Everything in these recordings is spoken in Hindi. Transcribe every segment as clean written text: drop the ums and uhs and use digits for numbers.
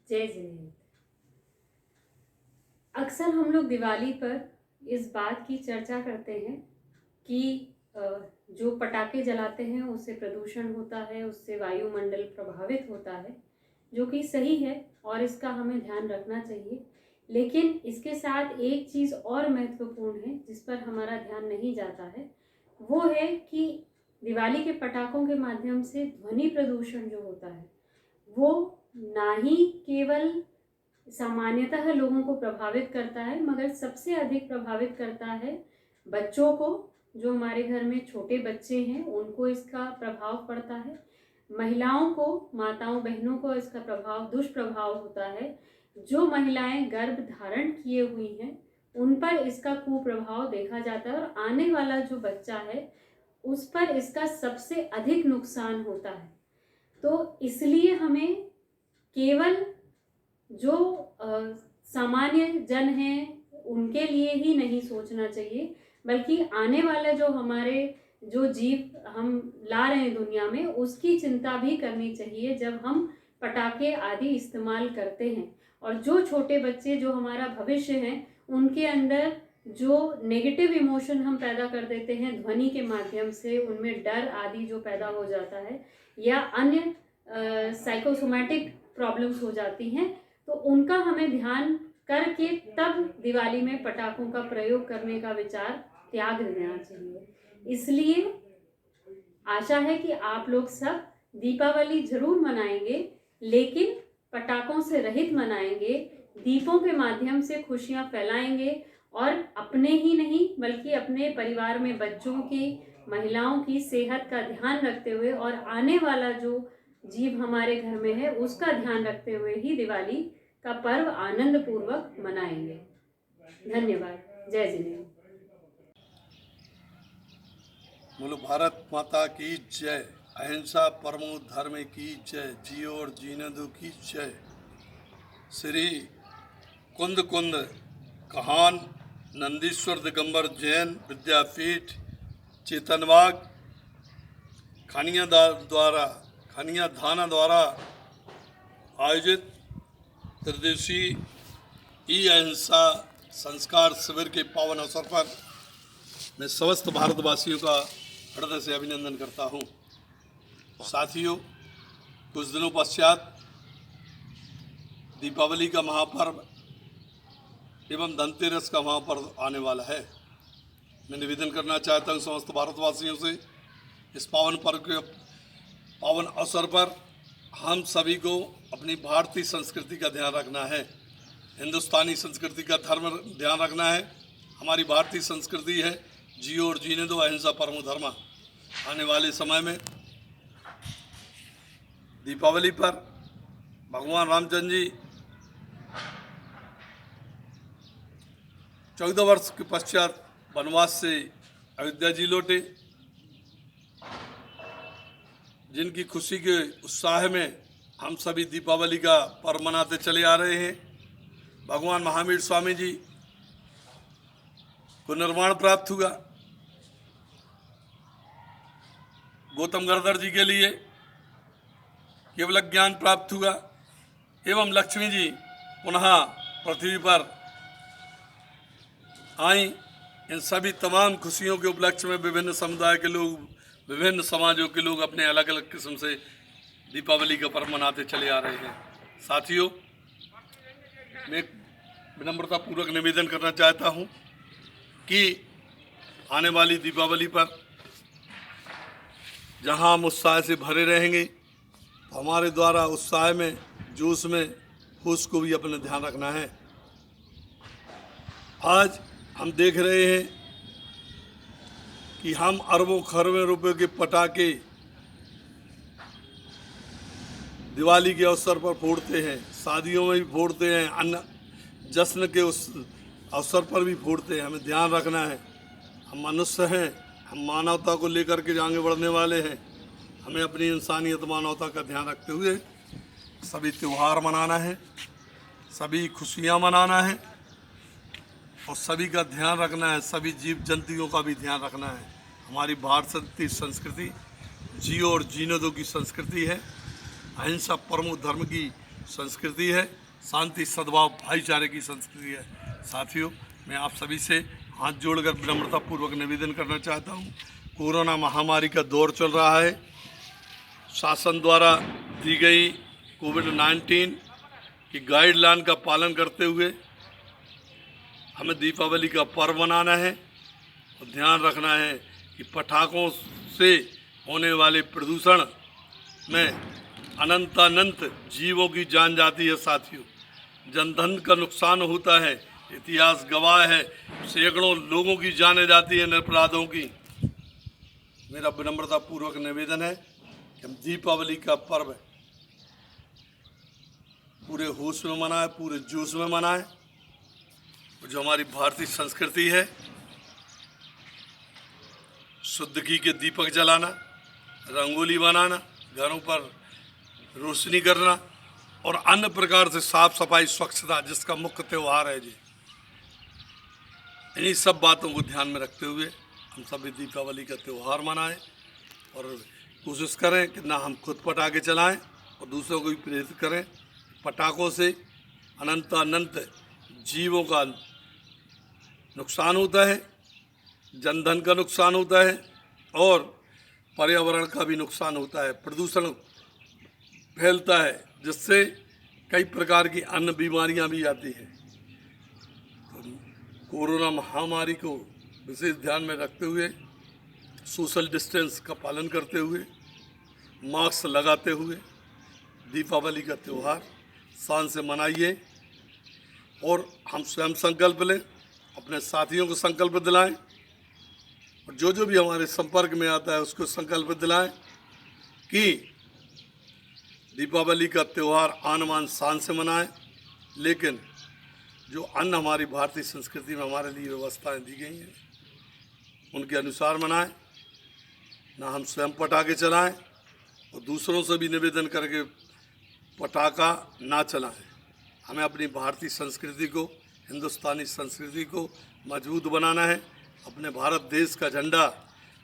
जय जिनेंद्र। अक्सर हम लोग दिवाली पर इस बात की चर्चा करते हैं कि जो पटाखे जलाते हैं उससे प्रदूषण होता है, उससे वायुमंडल प्रभावित होता है, जो कि सही है और इसका हमें ध्यान रखना चाहिए। लेकिन इसके साथ एक चीज़ और महत्वपूर्ण है जिस पर हमारा ध्यान नहीं जाता है, वो है कि दिवाली के पटाखों के माध्यम से ध्वनि प्रदूषण जो होता है वो ना ही केवल सामान्यतः लोगों को प्रभावित करता है, मगर सबसे अधिक प्रभावित करता है बच्चों को। जो हमारे घर में छोटे बच्चे हैं उनको इसका प्रभाव पड़ता है, महिलाओं को, माताओं बहनों को इसका प्रभाव, दुष्प्रभाव होता है। जो महिलाएं गर्भ धारण किए हुई हैं उन पर इसका कुप्रभाव देखा जाता है और आने वाला जो बच्चा है उस पर इसका सबसे अधिक नुकसान होता है। तो इसलिए हमें केवल जो सामान्य जन हैं उनके लिए ही नहीं सोचना चाहिए, बल्कि आने वाला जो हमारे जो जीव हम ला रहे हैं दुनिया में उसकी चिंता भी करनी चाहिए जब हम पटाखे आदि इस्तेमाल करते हैं। और जो छोटे बच्चे, जो हमारा भविष्य है, उनके अंदर जो नेगेटिव इमोशन हम पैदा कर देते हैं ध्वनि के माध्यम से, उनमें डर आदि जो पैदा हो जाता है या अन्य साइकोसोमैटिक प्रॉब्लम्स हो जाती हैं, तो उनका हमें ध्यान करके तब दिवाली में पटाखों का प्रयोग करने का विचार त्याग देना चाहिए। इसलिए आशा है कि आप लोग सब दीपावली जरूर मनाएंगे, लेकिन पटाखों से रहित मनाएंगे, दीपों के माध्यम से खुशियां फैलाएंगे और अपने ही नहीं बल्कि अपने परिवार में बच्चों की, महिलाओं की सेहत का ध्यान रखते हुए और आने वाला जो जीव हमारे घर में है उसका ध्यान रखते हुए ही दिवाली का पर्व आनंद पूर्वक मनाएंगे। धन्यवाद। जय जिनेंद्र। बोलो भारत माता की जय, अहिंसा परमो धर्म की जय, जियो और जीने दो की जय। श्री कुंद कुंद कहान नंदीश्वर दिगंबर जैन विद्यापीठ चेतनबाग खनिया थाना द्वारा आयोजित त्रिदिवसीय ई अहिंसा संस्कार शिविर के पावन अवसर पर मैं समस्त भारतवासियों का हृदय से अभिनंदन करता हूं। साथियों, कुछ दिनों पश्चात दीपावली का महापर्व एवं धनतेरस का महापर्व आने वाला है। मैं निवेदन करना चाहता हूं समस्त भारतवासियों से, इस पावन पर्व के पावन अवसर पर हम सभी को अपनी भारतीय संस्कृति का ध्यान रखना है, हिंदुस्तानी संस्कृति का धर्म ध्यान रखना है। हमारी भारतीय संस्कृति है जियो और जीने दो, अहिंसा परमो धर्म। आने वाले समय में दीपावली पर भगवान रामचंद्र जी 14 वर्ष के पश्चात वनवास से अयोध्या जी लौटे, जिनकी खुशी के उत्साह में हम सभी दीपावली का पर्व मनाते चले आ रहे हैं। भगवान महावीर स्वामी जी को निर्वाण प्राप्त हुआ, गौतम गर्दर जी के लिए केवल ज्ञान प्राप्त हुआ एवं लक्ष्मी जी पुनः पृथ्वी पर आई। इन सभी तमाम खुशियों के उपलक्ष्य में विभिन्न समुदाय के लोग, विभिन्न समाजों के लोग अपने अलग अलग किस्म से दीपावली का पर्व मनाते चले आ रहे हैं। साथियों, मैं विनम्रता पूर्वक निवेदन करना चाहता हूं कि आने वाली दीपावली पर जहां हम उत्साह से भरे रहेंगे, तो हमारे द्वारा उत्साह में, जोश में, होश को भी अपना ध्यान रखना है। आज हम देख रहे हैं कि हम अरबों खरबों रुपए के पटाखे दिवाली के अवसर पर फोड़ते हैं, शादियों में भी फोड़ते हैं, अन्य जश्न के उस अवसर पर भी फोड़ते हैं। हमें ध्यान रखना है, हम मनुष्य हैं, हम मानवता को लेकर के आगे बढ़ने वाले हैं। हमें अपनी इंसानियत, मानवता का ध्यान रखते हुए सभी त्यौहार मनाना है, सभी खुशियाँ मनाना है और सभी का ध्यान रखना है, सभी जीव जंतुओं का भी ध्यान रखना है। हमारी भारतीय संस्कृति जियो और जीने दो की संस्कृति है, अहिंसा परमो धर्म की संस्कृति है, शांति सद्भाव भाईचारे की संस्कृति है। साथियों, मैं आप सभी से हाथ जोड़कर विनम्रतापूर्वक निवेदन करना चाहता हूँ। कोरोना महामारी का दौर चल रहा है। शासन द्वारा दी गई कोविड-19 की गाइडलाइन का पालन करते हुए हमें दीपावली का पर्व मनाना है और ध्यान रखना है कि पटाखों से होने वाले प्रदूषण में अनंत जीवों की जान जाती है। साथियों, जनधन का नुकसान होता है, इतिहास गवाह है, सैकड़ों लोगों की जाने जाती है निरपराधों की। मेरा विनम्रतापूर्वक निवेदन है कि हम दीपावली का पर्व पूरे होश में मनाएं, पूरे जोश में मनाएं। जो हमारी भारतीय संस्कृति है, शुद्ध घी के दीपक जलाना, रंगोली बनाना, घरों पर रोशनी करना और अन्य प्रकार से साफ सफाई स्वच्छता जिसका मुख्य त्यौहार है जी, इन्हीं सब बातों को ध्यान में रखते हुए हम सभी दीपावली का त्यौहार मनाएं और कोशिश करें कि ना हम खुद पटाखे चलाएं और दूसरों को भी प्रेरित करें। पटाखों से अनंत जीवों का नुकसान होता है, जनधन का नुकसान होता है और पर्यावरण का भी नुकसान होता है। प्रदूषण फैलता है जिससे कई प्रकार की अन्य बीमारियां भी आती हैं। तो कोरोना महामारी को विशेष ध्यान में रखते हुए, सोशल डिस्टेंस का पालन करते हुए, मास्क लगाते हुए दीपावली का त्यौहार शान से मनाइए और हम स्वयं संकल्प लें, अपने साथियों को संकल्प दिलाएं और जो भी हमारे संपर्क में आता है उसको संकल्प दिलाएं कि दीपावली का त्यौहार आन बान शान से मनाएं, लेकिन जो अन्य हमारी भारतीय संस्कृति में हमारे लिए व्यवस्थाएं दी गई हैं उनके अनुसार मनाएं। ना हम स्वयं पटाखे चलाएं और दूसरों से भी निवेदन करके पटाखा ना चलाएं। हमें अपनी भारतीय संस्कृति को, हिंदुस्तानी संस्कृति को मजबूत बनाना है। अपने भारत देश का झंडा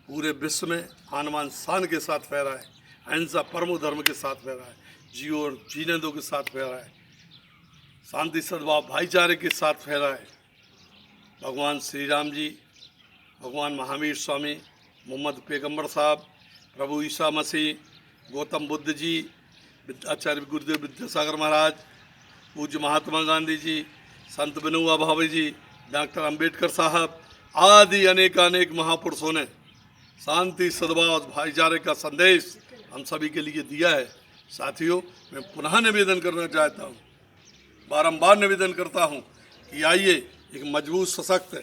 पूरे विश्व में आन बान शान के साथ फहराए, अहिंसा परमो धर्म के साथ फहराए, जियो और जीने दो के साथ फहराए, शांति सद्भाव भाईचारे के साथ फहराए। भगवान श्री राम जी, भगवान महावीर स्वामी, मोहम्मद पैगंबर साहब, प्रभु ईसा मसीह, गौतम बुद्ध जी, आचार्य गुरुदेव विद्यासागर महाराज, पूज्य महात्मा गांधी जी, संत विनोबा भावे जी, डॉक्टर अंबेडकर साहब आदि अनेक महापुरुषों ने शांति सद्भाव और भाईचारे का संदेश हम सभी के लिए दिया है। साथियों, मैं पुनः निवेदन करना चाहता हूँ, बारंबार निवेदन करता हूँ कि आइए एक मजबूत सशक्त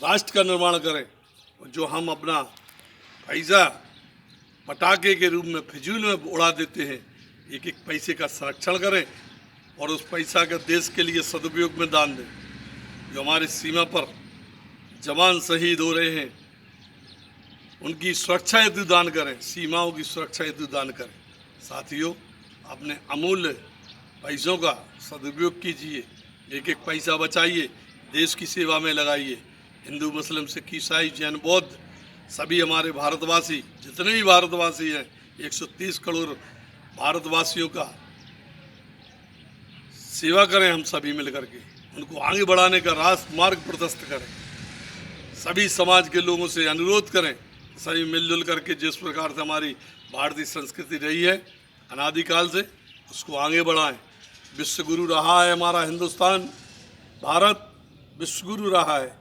राष्ट्र का निर्माण करें और जो हम अपना पैसा पटाखे के रूप में फिजूल में उड़ा देते हैं, एक पैसे का संरक्षण करें और उस पैसा का देश के लिए सदुपयोग में दान दें। जो हमारी सीमा पर जवान शहीद हो रहे हैं उनकी सुरक्षा हेतु दान करें, सीमाओं की सुरक्षा हेतु दान करें। साथियों, अपने अमूल्य पैसों का सदुपयोग कीजिए, एक पैसा बचाइए, देश की सेवा में लगाइए। हिंदू, मुस्लिम, सिख, ईसाई, जैन, बौद्ध सभी हमारे भारतवासी, जितने भी भारतवासी हैं, 130 करोड़ भारतवासियों का सेवा करें हम सभी मिलकर के, उनको आगे बढ़ाने का रास्ता मार्ग प्रशस्त करें। सभी समाज के लोगों से अनुरोध करें, सभी मिलजुल करके जिस प्रकार से हमारी भारतीय संस्कृति रही है अनादिकाल से, उसको आगे बढ़ाएं। विश्व गुरु रहा है हमारा हिंदुस्तान, भारत विश्व गुरु रहा है,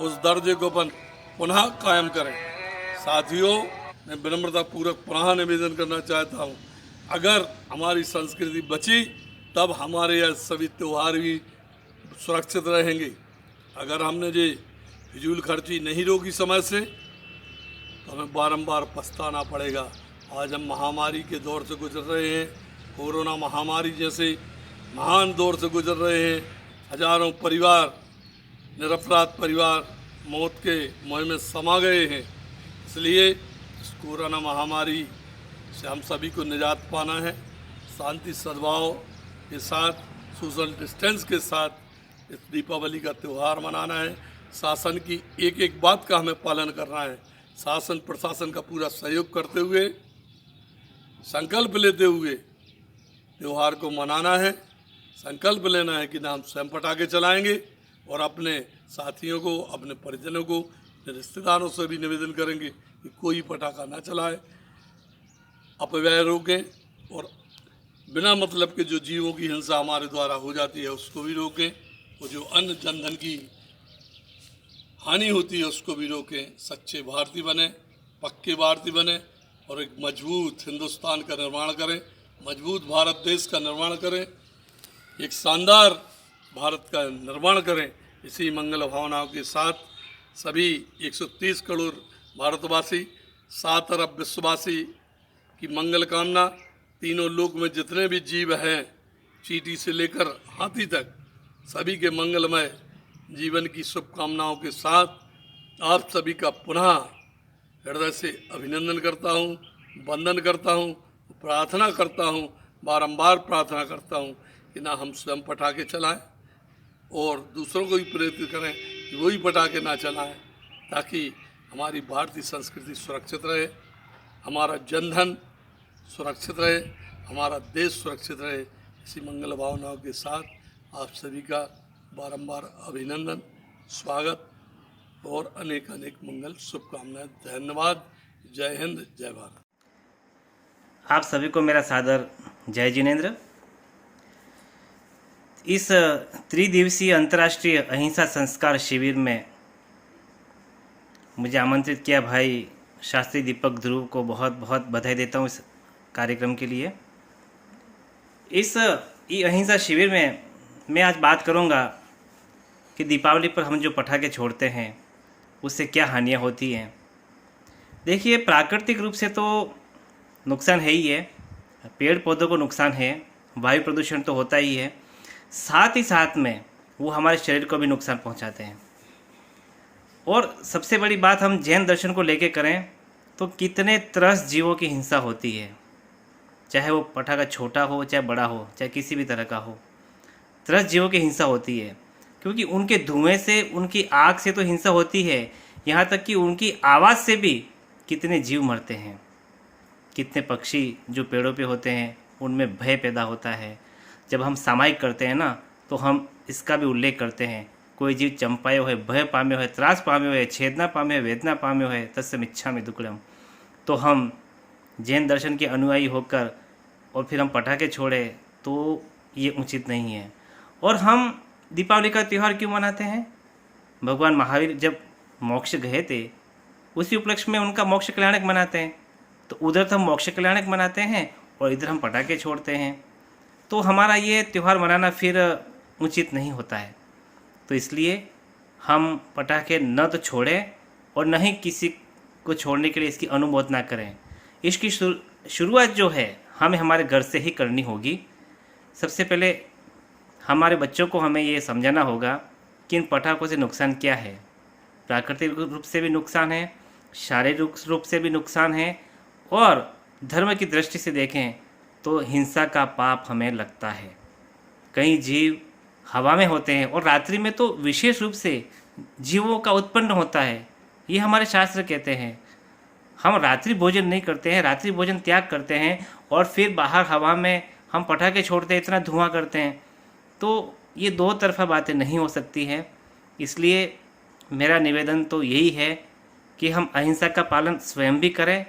उस दर्जे को अपन पुनः कायम करें। साथियों, मैं विनम्रतापूर्वक पुनः निवेदन करना चाहता हूँ, अगर हमारी संस्कृति बची तब हमारे यह सभी त्यौहार भी सुरक्षित रहेंगे। अगर हमने ये फिजूल खर्ची नहीं रोकी समय से तो हमें बारंबार पछताना पड़ेगा। आज हम महामारी के दौर से गुजर रहे हैं, कोरोना महामारी जैसे महान दौर से गुजर रहे हैं। हजारों परिवार, निरपराध परिवार मौत के मुँह में समा गए हैं। इसलिए इस कोरोना महामारी से हम सभी को निजात पाना है, शांति सद्भाव के साथ, सोशल डिस्टेंस के साथ इस दीपावली का त्यौहार मनाना है। शासन की एक बात का हमें पालन करना है, शासन प्रशासन का पूरा सहयोग करते हुए, संकल्प लेते हुए त्यौहार को मनाना है, संकल्प लेना है कि ना हम स्वयं पटाखे चलाएंगे और अपने साथियों को, अपने परिजनों को, अपने रिश्तेदारों से भी निवेदन करेंगे कि कोई पटाखा ना चलाए, अपव्यय रोकें और बिना मतलब के जो जीवों की हिंसा हमारे द्वारा हो जाती है उसको भी रोकें, और जो अन्न जनधन की हानि होती है उसको भी रोकें। सच्चे भारतीय बने, पक्के भारतीय बने और एक मजबूत हिंदुस्तान का निर्माण करें, मजबूत भारत देश का निर्माण करें, एक शानदार भारत का निर्माण करें। इसी मंगल भावनाओं के साथ सभी 130 करोड़ भारतवासी, 7 अरब विश्ववासी की मंगल कामना, तीनों लोक में जितने भी जीव हैं, चींटी से लेकर हाथी तक, सभी के मंगलमय जीवन की शुभकामनाओं के साथ आप सभी का पुनः हृदय से अभिनंदन करता हूँ, वंदन करता हूँ, प्रार्थना करता हूँ, बारंबार प्रार्थना करता हूँ कि ना हम स्वयं पटाखे चलाएं और दूसरों को भी प्रेरित करें कि वही पटाखे ना चलाएं, ताकि हमारी भारतीय संस्कृति सुरक्षित रहे, हमारा जनधन सुरक्षित रहे, हमारा देश सुरक्षित रहे। इसी मंगल भावनाओं के साथ आप सभी का बारंबार अभिनंदन, स्वागत और अनेक अनेक मंगल शुभकामनाएं। धन्यवाद। जय हिंद, जय भारत। आप सभी को मेरा सादर जय जिनेंद्र। इस त्रिदिवसीय अंतर्राष्ट्रीय अहिंसा संस्कार शिविर में मुझे आमंत्रित किया भाई शास्त्री दीपक ध्रुव को बहुत बहुत बधाई देता हूँ इस कार्यक्रम के लिए। इस अहिंसा शिविर में मैं आज बात करूँगा कि दीपावली पर हम जो पटाखे छोड़ते हैं उससे क्या हानियाँ होती हैं। देखिए, प्राकृतिक रूप से तो नुकसान है ही है, पेड़ पौधों को नुकसान है, वायु प्रदूषण तो होता ही है, साथ ही साथ में वो हमारे शरीर को भी नुकसान पहुंचाते हैं। और सबसे बड़ी बात हम जैन दर्शन को लेके करें तो कितने त्रस्त जीवों की हिंसा होती है, चाहे वो पटाखा छोटा हो, चाहे बड़ा हो, चाहे किसी भी तरह का हो, त्रस्त जीवों की हिंसा होती है। क्योंकि उनके धुएं से, उनकी आग से तो हिंसा होती है, यहाँ तक कि उनकी आवाज़ से भी कितने जीव मरते हैं। कितने पक्षी जो पेड़ों पे होते हैं उनमें भय पैदा होता है। जब हम सामायिक करते हैं ना तो हम इसका भी उल्लेख करते हैं, कोई जीव चंपायो है, भय पाम्यो है, त्रास पाम्यो है, छेदना पाम्यो है, वेदना पाम्यो है, तस्य मिच्छामि दुक्कडम। तो हम जैन दर्शन के अनुयायी होकर और फिर हम पटाखे छोड़े तो ये उचित नहीं है। और हम दीपावली का त्यौहार क्यों मनाते हैं? भगवान महावीर जब मोक्ष गए थे उसी उपलक्ष्य में उनका मोक्ष कल्याणक मनाते हैं। तो उधर तो हम मोक्ष कल्याणक मनाते हैं और इधर हम पटाखे छोड़ते हैं, तो हमारा ये त्यौहार मनाना फिर उचित नहीं होता है। तो इसलिए हम पटाखे न तो छोड़ें और न ही किसी को छोड़ने के लिए इसकी अनुमोदना करें। इसकी शुरुआत जो है हमें हमारे घर से ही करनी होगी। सबसे पहले हमारे बच्चों को हमें ये समझाना होगा कि इन पटाखों से नुकसान क्या है। प्राकृतिक रूप से भी नुकसान है, शारीरिक रूप से भी नुकसान है, और धर्म की दृष्टि से देखें तो हिंसा का पाप हमें लगता है। कई जीव हवा में होते हैं और रात्रि में तो विशेष रूप से जीवों का उत्पन्न होता है, ये हमारे शास्त्र कहते हैं। हम रात्रि भोजन नहीं करते हैं, रात्रि भोजन त्याग करते हैं और फिर बाहर हवा में हम पटाखे छोड़ते हैं, इतना धुआं करते हैं। तो ये दो तरफा बातें नहीं हो सकती हैं। इसलिए मेरा निवेदन तो यही है कि हम अहिंसा का पालन स्वयं भी करें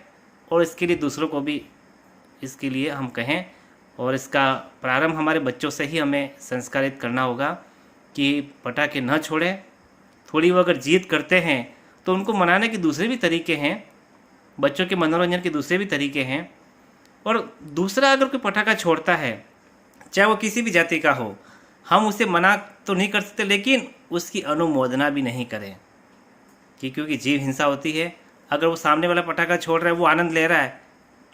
और इसके लिए दूसरों को भी इसके लिए हम कहें। और इसका प्रारंभ हमारे बच्चों से ही हमें संस्कारित करना होगा कि पटाखे न छोड़ें। थोड़ी वो अगर जिद करते हैं तो उनको मनाने के दूसरे भी तरीके हैं, बच्चों के मनोरंजन के दूसरे भी तरीके हैं। और दूसरा, अगर कोई पटाखा छोड़ता है चाहे वो किसी भी जाति का हो, हम उसे मना तो नहीं कर सकते, लेकिन उसकी अनुमोदना भी नहीं करें कि क्योंकि जीव हिंसा होती है। अगर वो सामने वाला पटाखा छोड़ रहा है, वो आनंद ले रहा है,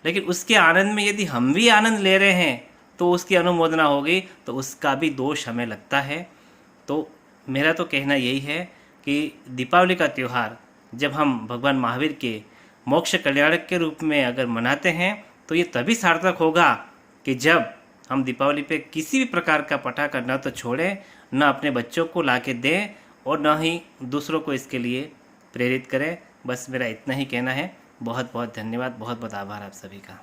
लेकिन उसके आनंद में यदि हम भी आनंद ले रहे हैं तो उसकी अनुमोदना होगी, तो उसका भी दोष हमें लगता है। तो मेरा तो कहना यही है कि दीपावली का त्यौहार जब हम भगवान महावीर के मोक्ष कल्याणक के रूप में अगर मनाते हैं तो ये तभी सार्थक होगा कि जब हम दीपावली पे किसी भी प्रकार का पटाखा न तो छोड़ें, न अपने बच्चों को ला के दें और न ही दूसरों को इसके लिए प्रेरित करें। बस मेरा इतना ही कहना है। बहुत बहुत धन्यवाद, बहुत बहुत आभार आप सभी का।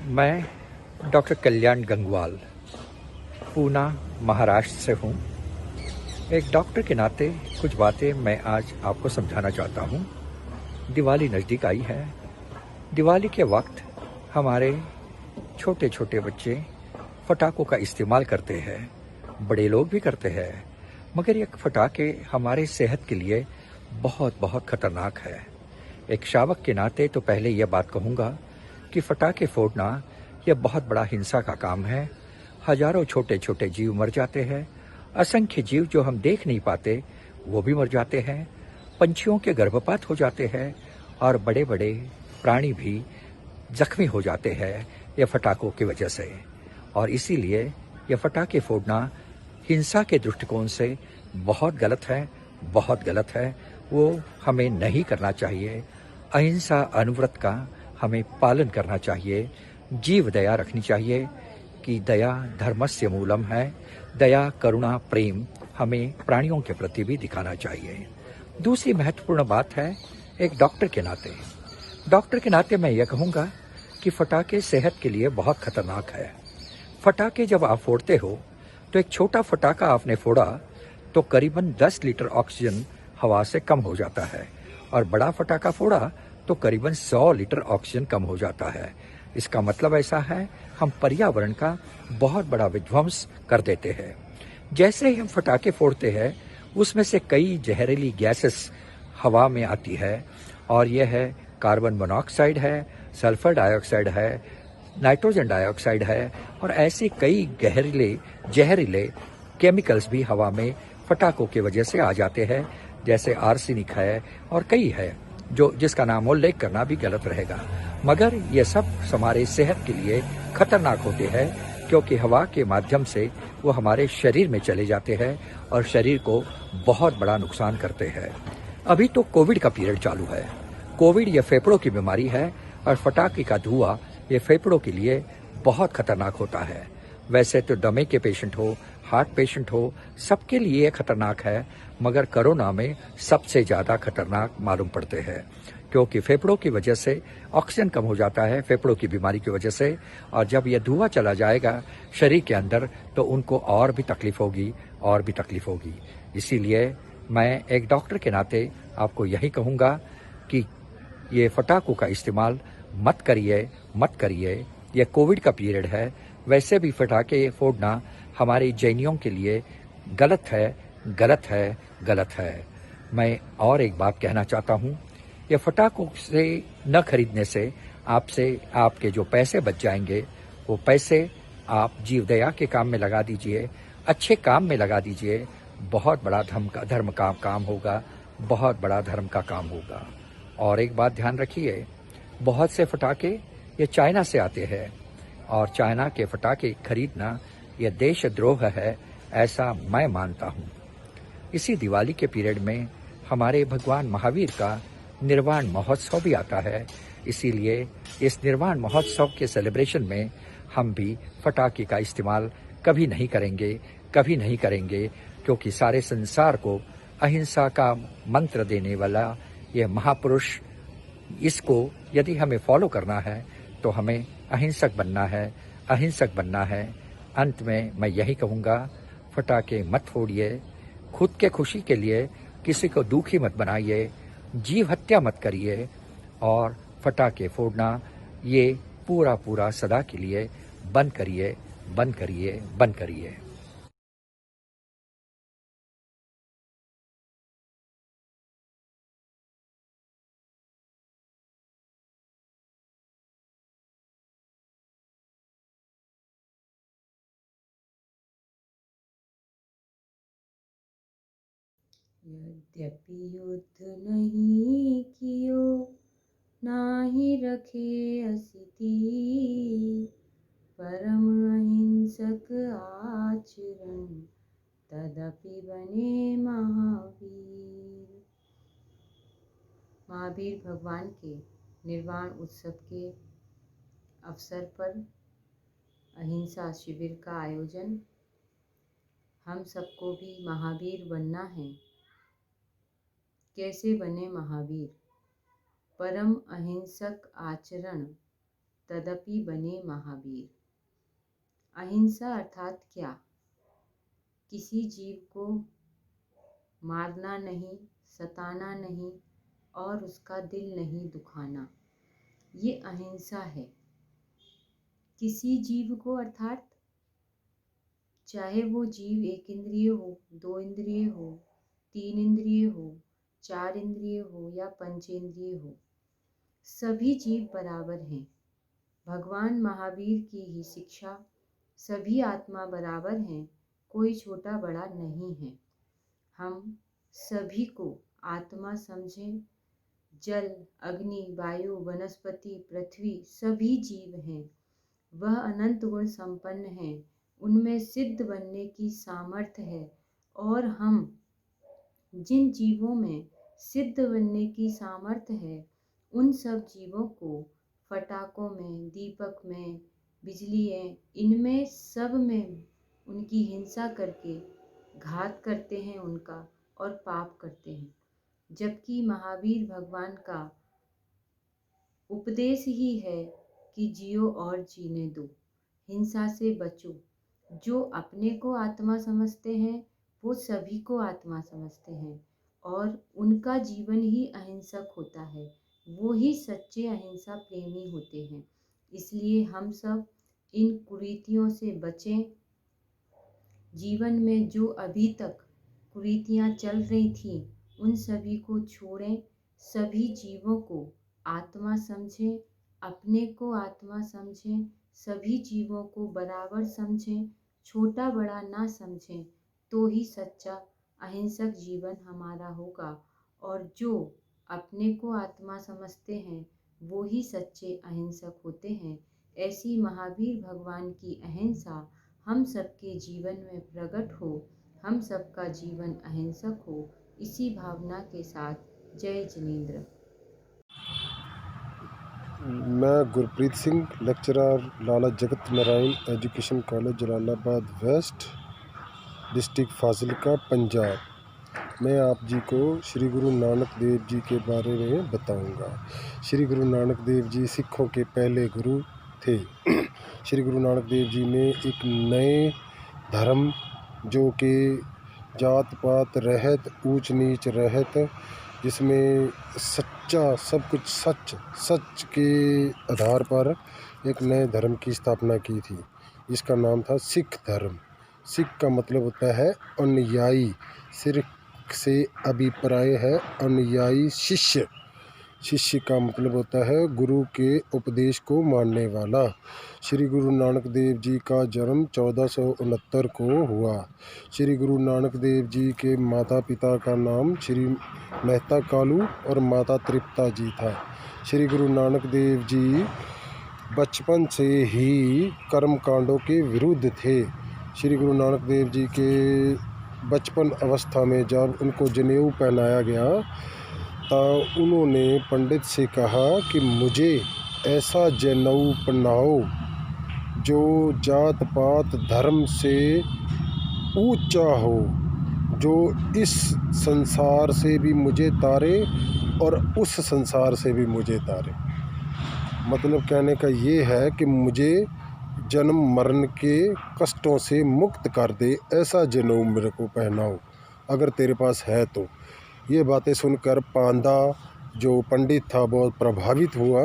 मैं डॉक्टर कल्याण गंगवाल पूना महाराष्ट्र से हूँ। एक डॉक्टर के नाते कुछ बातें मैं आज आपको समझाना चाहता हूँ। दिवाली नज़दीक आई है। दिवाली के वक्त हमारे छोटे छोटे बच्चे पटाखों का इस्तेमाल करते हैं, बड़े लोग भी करते हैं, मगर ये पटाखे हमारे सेहत के लिए बहुत बहुत खतरनाक है। एक शावक के नाते तो पहले यह बात कहूँगा कि पटाखे फोड़ना यह बहुत बड़ा हिंसा का काम है। हजारों छोटे छोटे जीव मर जाते हैं, असंख्य जीव जो हम देख नहीं पाते वो भी मर जाते हैं, पंछियों के गर्भपात हो जाते हैं और बड़े बड़े प्राणी भी जख्मी हो जाते हैं ये फटाकों की वजह से। और इसीलिए ये फटाके फोड़ना हिंसा के दृष्टिकोण से बहुत गलत है, बहुत गलत है। वो हमें नहीं करना चाहिए। अहिंसा अनुव्रत का हमें पालन करना चाहिए। जीव दया रखनी चाहिए कि दया धर्मस्य मूलम है। दया, करुणा, प्रेम हमें प्राणियों के प्रति भी दिखाना चाहिए। दूसरी महत्वपूर्ण बात है, एक डॉक्टर के नाते मैं यह कहूँगा कि फटाके सेहत के लिए बहुत खतरनाक है। फटाके जब आप फोड़ते हो तो एक छोटा फटाका आपने फोड़ा तो करीबन 10 लीटर ऑक्सीजन हवा से कम हो जाता है, और बड़ा फटाका फोड़ा तो करीबन 100 लीटर ऑक्सीजन कम हो जाता है। इसका मतलब ऐसा है, हम पर्यावरण का बहुत बड़ा विध्वंस कर देते हैं। जैसे ही हम फटाके फोड़ते हैं उसमें से कई जहरीली गैसेस हवा में आती है, और यह है कार्बन मोनोऑक्साइड है, सल्फर डाइऑक्साइड है, नाइट्रोजन डाइऑक्साइड है, और ऐसे कई जहरीले केमिकल्स भी हवा में फटाकों की वजह से आ जाते हैं। जैसे आर्सेनिक है और कई है जिसका नाम उल्लेख करना भी गलत रहेगा, मगर ये सब हमारे सेहत के लिए खतरनाक होते हैं, क्योंकि हवा के माध्यम से वो हमारे शरीर में चले जाते हैं और शरीर को बहुत बड़ा नुकसान करते हैं। अभी तो कोविड का पीरियड चालू है। कोविड ये फेफड़ों की बीमारी है, और फटाके का धुआं ये फेफड़ों के लिए बहुत खतरनाक होता है। वैसे तो दमे के पेशेंट हो, हार्ट पेशेंट हो, सबके लिए खतरनाक है, मगर कोरोना में सबसे ज़्यादा खतरनाक मालूम पड़ते हैं, क्योंकि फेफड़ों की वजह से ऑक्सीजन कम हो जाता है, फेफड़ों की बीमारी की वजह से। और जब यह धुआं चला जाएगा शरीर के अंदर तो उनको और भी तकलीफ होगी। इसीलिए मैं एक डॉक्टर के नाते आपको यही कहूँगा कि ये फटाकों का इस्तेमाल मत करिए। ये कोविड का पीरियड है। वैसे भी फटाके फोड़ना हमारे जैनियों के लिए गलत है। मैं और एक बात कहना चाहता हूँ, ये फटाकों से न खरीदने से आपके जो पैसे बच जाएंगे, वो पैसे आप जीवदया के काम में लगा दीजिए, अच्छे काम में लगा दीजिए। बहुत बड़ा धर्म का काम होगा, बहुत बड़ा धर्म का काम होगा। और एक बात ध्यान रखिए, बहुत से फटाके ये चाइना से आते हैं, और चाइना के फटाके खरीदना यह देशद्रोह है, ऐसा मैं मानता हूँ। इसी दिवाली के पीरियड में हमारे भगवान महावीर का निर्वाण महोत्सव भी आता है। इसीलिए इस निर्वाण महोत्सव के सेलिब्रेशन में हम भी फटाके का इस्तेमाल कभी नहीं करेंगे, क्योंकि सारे संसार को अहिंसा का मंत्र देने वाला ये महापुरुष, इसको यदि हमें फॉलो करना है तो हमें अहिंसक बनना है। अंत में मैं यही कहूँगा, फटाके मत फोड़िए, खुद के खुशी के लिए किसी को दुखी मत बनाइए, जीव हत्या मत करिए, और फटाके फोड़ना ये पूरा सदा के लिए बंद करिए। यद्यपि युद्ध नहीं कियो, नाहि रखे असिति, परम अहिंसक आचरण, तदपि बने महावीर। महावीर भगवान के निर्वाण उत्सव के अवसर पर अहिंसा शिविर का आयोजन। हम सबको भी महावीर बनना है। कैसे बने महावीर? परम अहिंसक आचरण, तदपि बने महावीर। अहिंसा अर्थात क्या? किसी जीव को मारना नहीं, सताना नहीं और उसका दिल नहीं दुखाना, ये अहिंसा है। किसी जीव को अर्थात चाहे वो जीव 1 इंद्रिय हो, 2 इंद्रिय हो, 3 इंद्रिय हो, 4 इंद्रिय हो या 5 इंद्रिय हो, सभी जीव बराबर हैं। भगवान महावीर की ही शिक्षा, सभी आत्मा बराबर हैं, कोई छोटा बड़ा नहीं है। हम सभी को आत्मा समझें। जल, अग्नि, वायु, वनस्पति, पृथ्वी सभी जीव हैं। वह अनंत गुण संपन्न हैं, उनमें सिद्ध बनने की सामर्थ्य है और हम जिन जीवों में सिद्ध बनने की सामर्थ्य है, उन सब जीवों को फटाकों में, दीपक में, बिजलियाँ, इनमें सब में उनकी हिंसा करके घात करते हैं उनका और पाप करते हैं। जबकि महावीर भगवान का उपदेश ही है कि जियो और जीने दो, हिंसा से बचो। जो अपने को आत्मा समझते हैं वो सभी को आत्मा समझते हैं और उनका जीवन ही अहिंसक होता है, वो ही सच्चे अहिंसा प्रेमी होते हैं। इसलिए हम सब इन कुरीतियों से बचें। जीवन में जो अभी तक कुरीतियाँ चल रही थीं, उन सभी को छोड़ें। सभी जीवों को आत्मा समझें, अपने को आत्मा समझें, सभी जीवों को बराबर समझें, छोटा बड़ा ना समझें, तो ही सच्चा अहिंसक जीवन हमारा होगा। और जो अपने को आत्मा समझते हैं वो ही सच्चे अहिंसक होते हैं। ऐसी महावीर भगवान की अहिंसा हम सबके जीवन में प्रकट हो, हम सबका जीवन अहिंसक हो, इसी भावना के साथ जय जिनेंद्र। मैं Gurpreet Singh, lecturer Lala Jagat Narayan education college Jalalabad west, district Fazilka, Punjab. मैं आप जी को श्री गुरु नानक देव जी के बारे में बताऊंगा। श्री गुरु नानक देव जी सिखों के पहले गुरु थे। श्री गुरु नानक देव जी ने एक नए धर्म, जो कि जात पात रहित, ऊंच नीच रहित, जिसमें सच्चा सब कुछ सच के आधार पर एक नए धर्म की स्थापना की थी, जिसका नाम था सिख धर्म। सिख का मतलब होता है अनुयायी। सिख से अभिप्राय है अनुयायी, शिष्य। शिष्य का मतलब होता है गुरु के उपदेश को मानने वाला। श्री गुरु नानक देव जी का जन्म 1469 को हुआ। श्री गुरु नानक देव जी के माता पिता का नाम श्री मेहता कालू और माता तृप्ता जी था। श्री गुरु नानक देव जी बचपन से ही कर्म कांडों के विरुद्ध थे। श्री गुरु नानक देव जी के बचपन अवस्था में जब उनको जनेऊ पहनाया गया, तो उन्होंने पंडित से कहा कि मुझे ऐसा जनेऊ पहनाओ जो जात पात धर्म से ऊंचा हो, जो इस संसार से भी मुझे तारे और उस संसार से भी मुझे तारे। मतलब कहने का ये है कि मुझे जन्म मरण के कष्टों से मुक्त कर दे, ऐसा जनेऊ मेरे को पहनाओ अगर तेरे पास है तो। ये बातें सुनकर पांडा जो पंडित था बहुत प्रभावित हुआ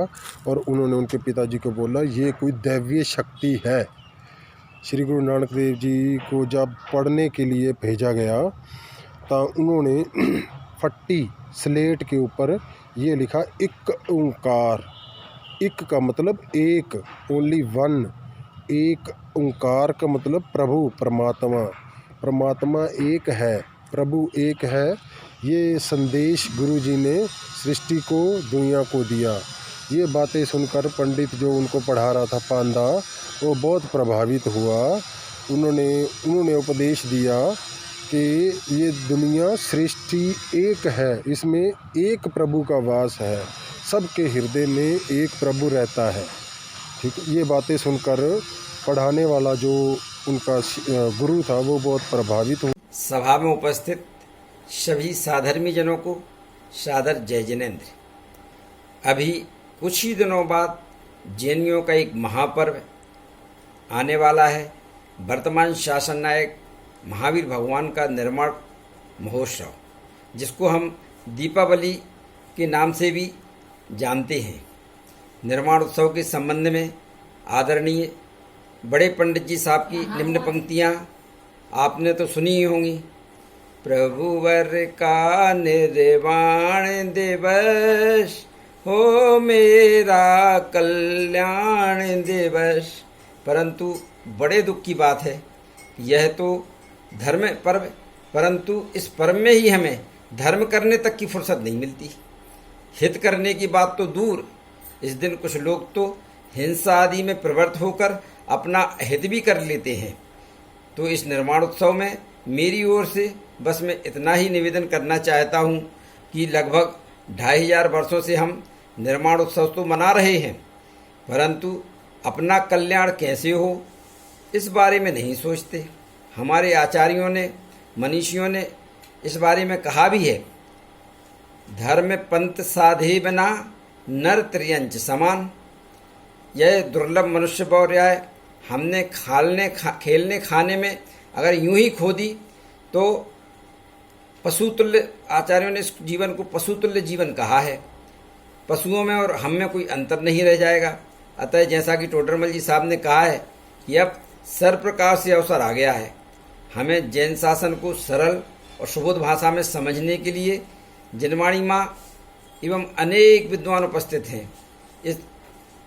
और उन्होंने उनके पिताजी को बोला ये कोई दैवीय शक्ति है। श्री गुरु नानक देव जी को जब पढ़ने के लिए भेजा गया, तो उन्होंने फट्टी स्लेट के ऊपर ये लिखा, इक ओंकार। इक का मतलब एक, ओनली वन। एक ओंकार का मतलब प्रभु, परमात्मा। परमात्मा एक है, प्रभु एक है। ये संदेश गुरु जी ने सृष्टि को, दुनिया को दिया। ये बातें सुनकर पंडित जो उनको पढ़ा रहा था पांडा, वो बहुत प्रभावित हुआ। उन्होंने उपदेश दिया कि ये दुनिया सृष्टि एक है, इसमें एक प्रभु का वास है, सबके हृदय में एक प्रभु रहता है। ठीक, ये बातें सुनकर पढ़ाने वाला जो उनका गुरु था वो बहुत प्रभावित हुआ। सभा में उपस्थित सभी साधर्मी जनों को सादर जय जिनेंद्र। अभी कुछ ही दिनों बाद जैनियों का एक महापर्व आने वाला है, वर्तमान शासन नायक महावीर भगवान का निर्माण महोत्सव, जिसको हम दीपावली के नाम से भी जानते हैं। निर्माण उत्सव के संबंध में आदरणीय बड़े पंडित जी साहब की निम्न पंक्तियाँ आपने तो सुनी ही होंगी। प्रभुवर का निर्वाण दिवस हो मेरा कल्याण दिवस। परंतु बड़े दुख की बात है, यह तो धर्म पर्व, परंतु इस पर्व में ही हमें धर्म करने तक की फुर्सत नहीं मिलती। हित करने की बात तो दूर, इस दिन कुछ लोग तो हिंसा आदि में प्रवृत्त होकर अपना हित भी कर लेते हैं। तो इस निर्माण उत्सव में मेरी ओर से बस मैं इतना ही निवेदन करना चाहता हूँ कि लगभग 2500 वर्षों से हम निर्माण उत्सव तो मना रहे हैं, परंतु अपना कल्याण कैसे हो इस बारे में नहीं सोचते। हमारे आचार्यों ने, मनीषियों ने इस बारे में कहा भी है, धर्म पंथ साधे बिना नर त्रियंच समान। यह दुर्लभ मनुष्य बौर्याय हमने खेलने खाने में अगर यूं ही खो दी तो पशुतुल्य, आचार्यों ने इस जीवन को पशुतुल्य जीवन कहा है। पशुओं में और हम में कोई अंतर नहीं रह जाएगा। अतः जैसा कि टोडरमल जी साहब ने कहा है कि अब सर्वप्रकार से अवसर आ गया है, हमें जैन शासन को सरल और सुबोध भाषा में समझने के लिए जिनवाणी माँ एवं अनेक विद्वान उपस्थित हैं। इस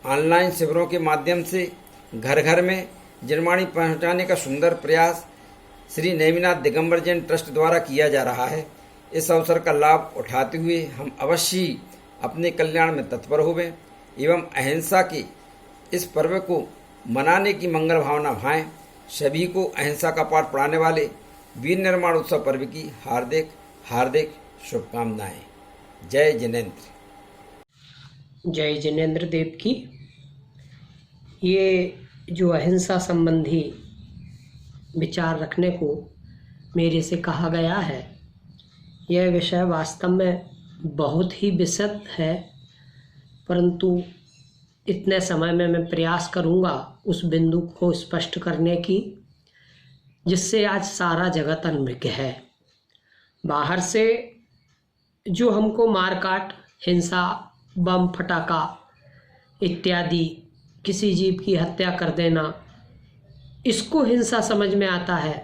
ऑनलाइन शिविरों के माध्यम से घर घर में जिनवाणी पहुँचाने का सुंदर प्रयास श्री नेमिनाथ दिगंबर जैन ट्रस्ट द्वारा किया जा रहा है। इस अवसर का लाभ उठाते हुए हम अवश्य ही अपने कल्याण में तत्पर होवें एवं अहिंसा के इस पर्व को मनाने की मंगल भावना भाएं। सभी को अहिंसा का पाठ पढ़ाने वाले वीर निर्माण उत्सव पर्व की हार्दिक हार्दिक शुभकामनाएं। जय जिनेन्द्र। जय जिनेन्द्र देव की। ये जो अहिंसा संबंधी विचार रखने को मेरे से कहा गया है, यह विषय वास्तव में बहुत ही विशद है, परंतु इतने समय में मैं प्रयास करूंगा उस बिंदु को स्पष्ट करने की जिससे आज सारा जगत अनभिज्ञ है। बाहर से जो हमको मारकाट, हिंसा, बम फटाका इत्यादि, किसी जीव की हत्या कर देना, इसको हिंसा समझ में आता है,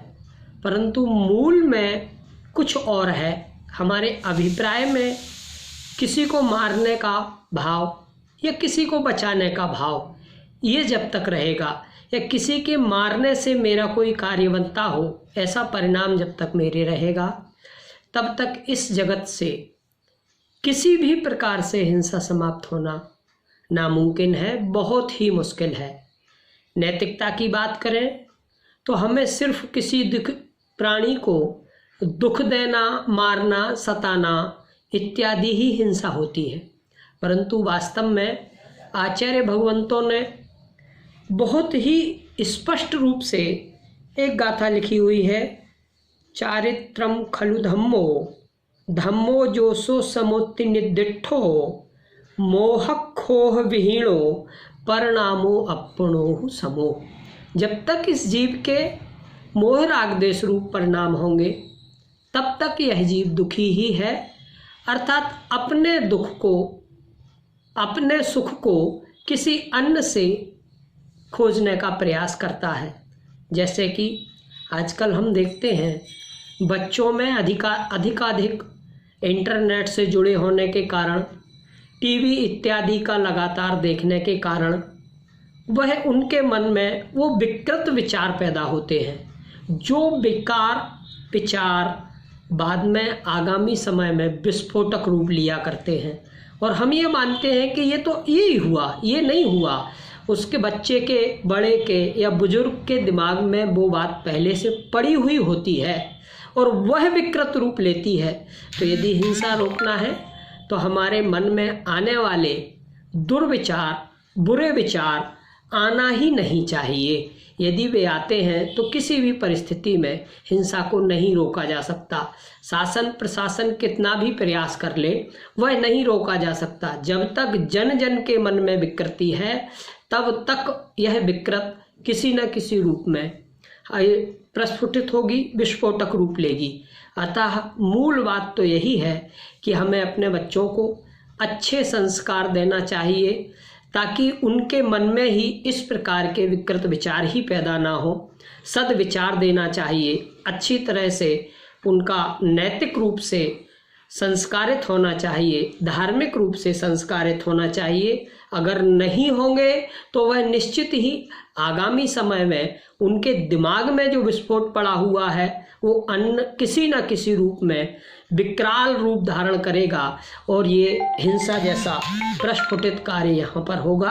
परंतु मूल में कुछ और है। हमारे अभिप्राय में किसी को मारने का भाव या किसी को बचाने का भाव, ये जब तक रहेगा, या किसी के मारने से मेरा कोई कार्य बनता हो, ऐसा परिणाम जब तक मेरे रहेगा, तब तक इस जगत से किसी भी प्रकार से हिंसा समाप्त होना नामुमकिन है, बहुत ही मुश्किल है। नैतिकता की बात करें तो हमें सिर्फ किसी प्राणी को दुख देना, मारना, सताना इत्यादि ही हिंसा होती है, परंतु वास्तव में आचार्य भगवंतों ने बहुत ही स्पष्ट रूप से एक गाथा लिखी हुई है, चारित्रम खलु धम्मो धम्मो जोसो समोत्ति निर्दिठो मोह खोह विहीणो परिणामो अपनो समो। जब तक इस जीव के मोह राग देश रूप परिणाम होंगे तब तक यह जीव दुखी ही है, अर्थात अपने दुख को, अपने सुख को किसी अन्य से खोजने का प्रयास करता है। जैसे कि आजकल हम देखते हैं बच्चों में अधिकाधिक इंटरनेट से जुड़े होने के कारण, टीवी इत्यादि का लगातार देखने के कारण वह उनके मन में वो विकृत विचार पैदा होते हैं, जो बेकार विचार बाद में आगामी समय में विस्फोटक रूप लिया करते हैं। और हम ये मानते हैं कि ये तो यही हुआ, ये नहीं हुआ। उसके बच्चे के, बड़े के या बुजुर्ग के दिमाग में वो बात पहले से पड़ी हुई होती है और वह विकृत रूप लेती है। तो यदि हिंसा रोकना है तो हमारे मन में आने वाले दुर्विचार, बुरे विचार, आना ही नहीं चाहिए। यदि वे आते हैं तो किसी भी परिस्थिति में हिंसा को नहीं रोका जा सकता। शासन प्रशासन कितना भी प्रयास कर ले, वह नहीं रोका जा सकता। जब तक जन जन के मन में विकृति है, तब तक यह विकृत किसी न किसी रूप में प्रस्फुटित होगी, विस्फोटक रूप लेगी। अतः मूल बात तो यही है कि हमें अपने बच्चों को अच्छे संस्कार देना चाहिए, ताकि उनके मन में ही इस प्रकार के विकृत विचार ही पैदा ना हो। सद्विचार देना चाहिए, अच्छी तरह से उनका नैतिक रूप से संस्कारित होना चाहिए, धार्मिक रूप से संस्कारित होना चाहिए। अगर नहीं होंगे तो वह निश्चित ही आगामी समय में उनके दिमाग में जो विस्फोट पड़ा हुआ है वो किसी न किसी रूप में विकराल रूप धारण करेगा और ये हिंसा जैसा प्रस्फुटित कार्य यहाँ पर होगा।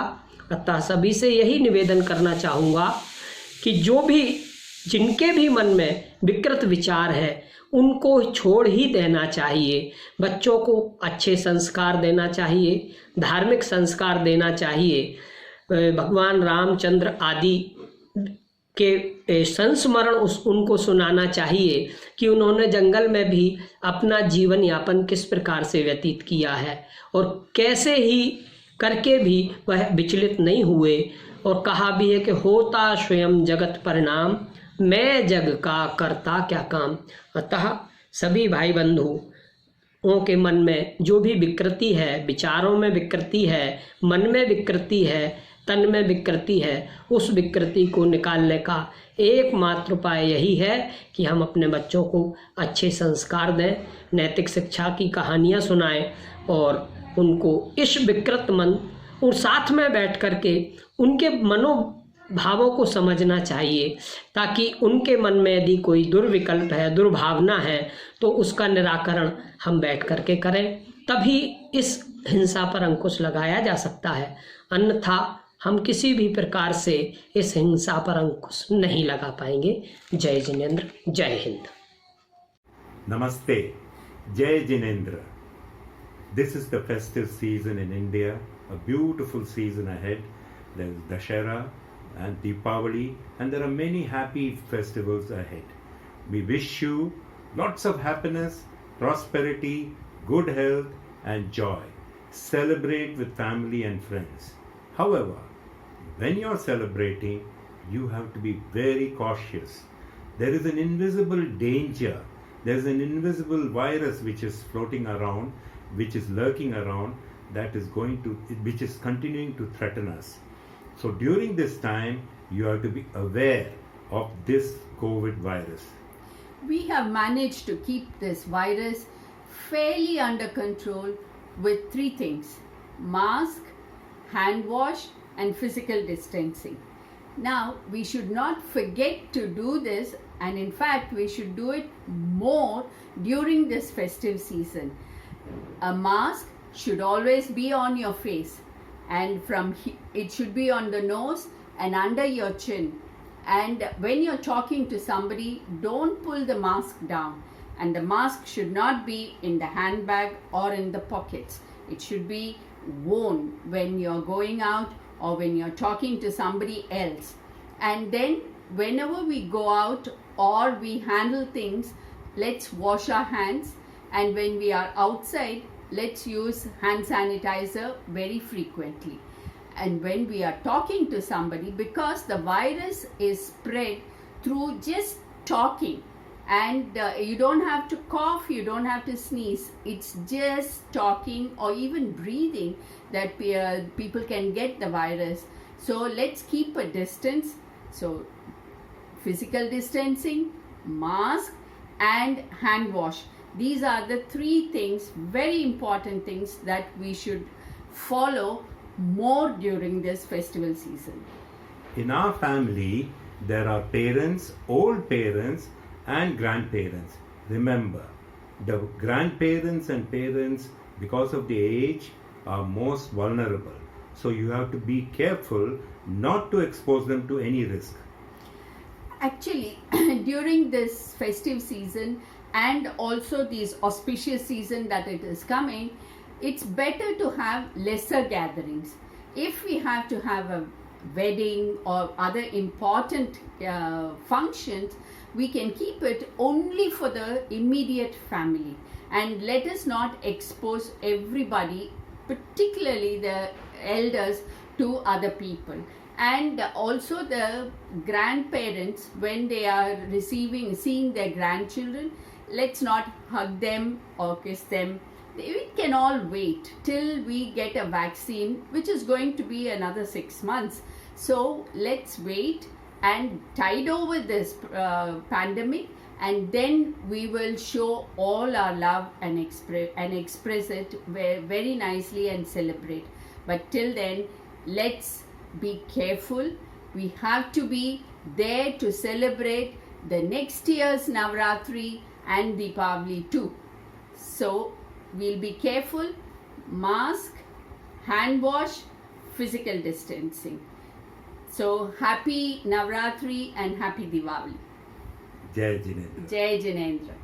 अतः सभी से यही निवेदन करना चाहूँगा कि जिनके भी मन में विकृत विचार है उनको छोड़ ही देना चाहिए। बच्चों को अच्छे संस्कार देना चाहिए, धार्मिक संस्कार देना चाहिए। भगवान रामचंद्र आदि के संस्मरण उनको सुनाना चाहिए कि उन्होंने जंगल में भी अपना जीवन यापन किस प्रकार से व्यतीत किया है और कैसे ही करके भी वह विचलित नहीं हुए। और कहा भी है कि होता स्वयं जगत परिणाम, मैं जग का करता क्या काम। अतः सभी भाई बंधुओं के मन में जो भी विकृति है, विचारों में विकृति है, मन में विकृति है, तन में विकृति है, उस विकृति को निकालने का एकमात्र उपाय यही है कि हम अपने बच्चों को अच्छे संस्कार दें, नैतिक शिक्षा की कहानियाँ सुनाएं और उनको इस विकृत मन और साथ में बैठ करके उनके मनोभावों को समझना चाहिए, ताकि उनके मन में यदि कोई दुर्विकल्प है, दुर्भावना है, तो उसका निराकरण हम बैठ करके करें। तभी इस हिंसा पर अंकुश लगाया जा सकता है, अन्यथा हम किसी भी प्रकार से इस हिंसा पर अंकुश नहीं लगा पाएंगे। जय जिनेंद्र, जय Hind. Namaste, Jai Jinendra. This is the festive season in India, a beautiful season ahead. There is Dashera and Deepavali, and there are many happy festivals ahead. We wish you lots of happiness, prosperity, good health, and joy. Celebrate with family and friends. However, when you are celebrating, you have to be very cautious. There is an invisible danger. There is an invisible virus which is floating around, which is lurking around, which is continuing to threaten us. So during this time, you have to be aware of this COVID virus. We have managed to keep this virus fairly under control with 3 things: mask, hand wash, and physical distancing. Now, we should not forget to do this, and in fact, we should do it more during this festive season. A mask should always be on your face, and it should be on the nose and under your chin. And when you're talking to somebody, don't pull the mask down, and the mask should not be in the handbag or in the pockets. It should be worn when you're going out or when you're talking to somebody else. And then whenever we go out or we handle things, let's wash our hands, and when we are outside, let's use hand sanitizer very frequently. And when we are talking to somebody, because the virus is spread through just talking, and you don't have to cough, you don't have to sneeze, it's just talking or even breathing that people can get the virus. So let's keep a distance. So physical distancing, mask, and hand wash. These are the 3 things, very important things, that we should follow more during this festival season. In our family, there are parents, old parents, and grandparents. Remember, the grandparents and parents, because of the age, are most vulnerable. So you have to be careful not to expose them to any risk. Actually, during this festive season and also this auspicious season that it is coming, it's better to have lesser gatherings. If we have to have a wedding or other important functions, we can keep it only for the immediate family, and let us not expose everybody, particularly the elders, to other people. And also the grandparents, when they are seeing their grandchildren, let's not hug them or kiss them. We can all wait till we get a vaccine, which is going to be another 6 months. So let's wait and tide over this pandemic, and then we will show all our love and express it very nicely and celebrate. But till then, let's be careful. We have to be there to celebrate the next year's Navratri and Deepavali too. So we'll be careful, mask, hand wash, physical distancing. So happy Navratri and happy Diwali. Jai Jinendra. Jai Jinendra.